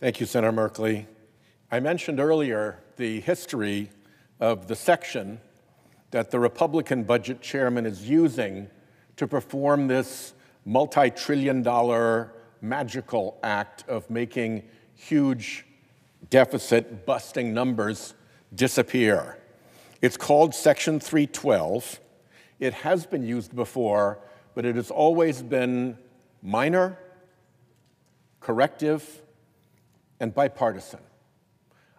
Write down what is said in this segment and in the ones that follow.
Thank you, Senator Merkley. I mentioned earlier the history of the section that the Republican budget chairman is using to perform this multi-trillion-dollar magical act of making huge deficit-busting numbers disappear. It's called Section 312. It has been used before, but it has always been minor, corrective, and bipartisan.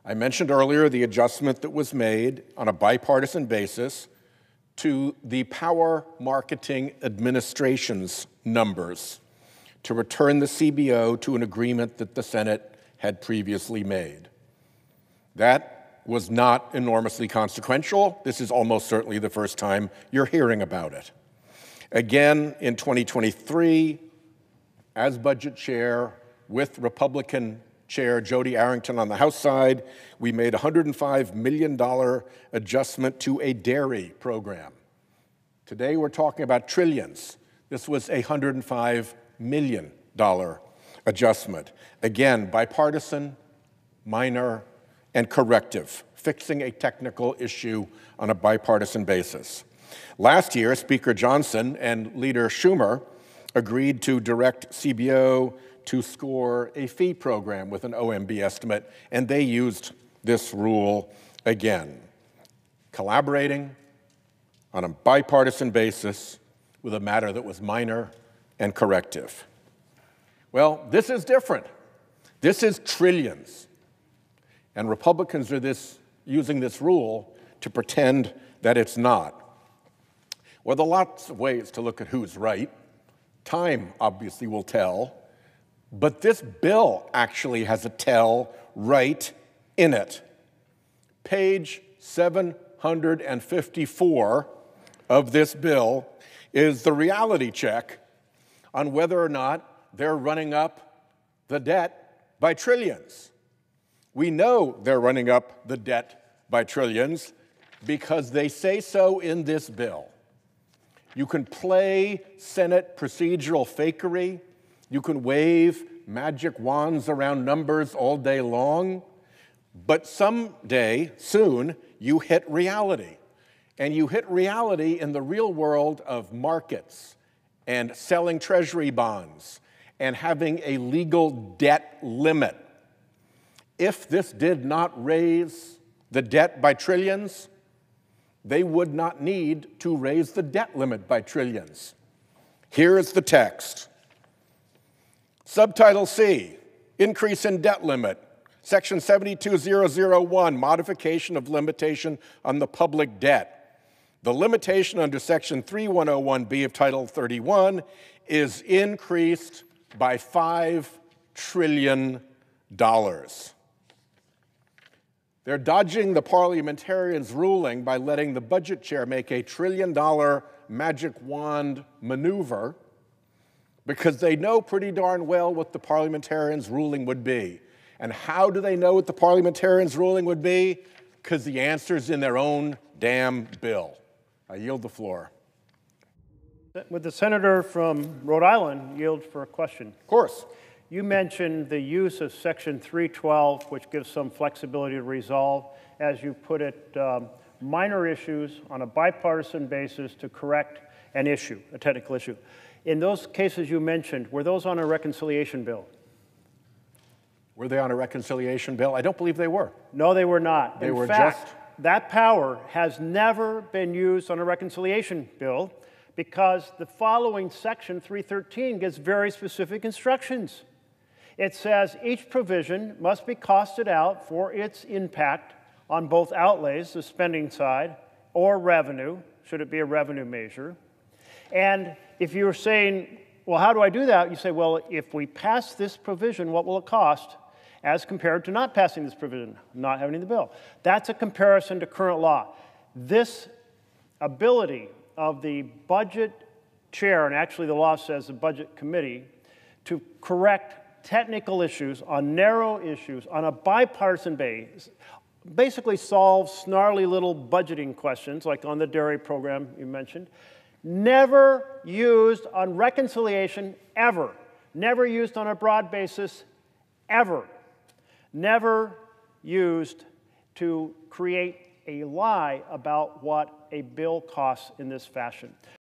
I mentioned earlier the adjustment that was made on a bipartisan basis to the Power Marketing Administration's numbers to return the CBO to an agreement that the Senate had previously made. That was not enormously consequential. This is almost certainly the first time you're hearing about it. Again, in 2023, as budget chair with Republican Chair Jody Arrington on the House side, we made a $105 million adjustment to a dairy program. Today we're talking about trillions. This was a $105 million adjustment. Again, bipartisan, minor, and corrective, fixing a technical issue on a bipartisan basis. Last year, Speaker Johnson and Leader Schumer agreed to direct CBO to score a fee program with an OMB estimate, and they used this rule again, collaborating on a bipartisan basis with a matter that was minor and corrective. Well, this is different. This is trillions. And Republicans are using this rule to pretend that it's not. Well, there are lots of ways to look at who's right. Time obviously will tell. But this bill actually has a tell right in it. Page 754 of this bill is the reality check on whether or not they're running up the debt by trillions. We know they're running up the debt by trillions because they say so in this bill. You can play Senate procedural fakery. You can wave magic wands around numbers all day long, but someday, soon, you hit reality. And you hit reality in the real world of markets and selling treasury bonds and having a legal debt limit. If this did not raise the debt by trillions, they would not need to raise the debt limit by trillions. Here is the text. Subtitle C, increase in debt limit. Section 72001, modification of limitation on the public debt. The limitation under Section 3101B of Title 31 is increased by $5 trillion. They're dodging the parliamentarians' ruling by letting the budget chair make a $1 trillion magic wand maneuver because they know pretty darn well what the parliamentarians' ruling would be. And how do they know what the parliamentarians' ruling would be? Because the answer's in their own damn bill. I yield the floor. Would the senator from Rhode Island yield for a question? Of course. You mentioned the use of Section 312, which gives some flexibility to resolve, as you put it, minor issues on a bipartisan basis to correct an issue, a technical issue. In those cases you mentioned, were those on a reconciliation bill? Were they on a reconciliation bill? I don't believe they were. No, they were not. They were In fact, just... that power has never been used on a reconciliation bill because the following Section 313 gives very specific instructions. It says each provision must be costed out for its impact on both outlays, the spending side, or revenue, should it be a revenue measure. And if you're saying, well, how do I do that? You say, well, if we pass this provision, what will it cost as compared to not passing this provision, not having the bill? That's a comparison to current law. This ability of the budget chair, and actually the law says the budget committee, to correct technical issues on narrow issues on a bipartisan basis, basically solve snarly little budgeting questions, like on the dairy program you mentioned, never used on reconciliation, ever. Never used on a broad basis, ever. never used to create a lie about what a bill costs in this fashion.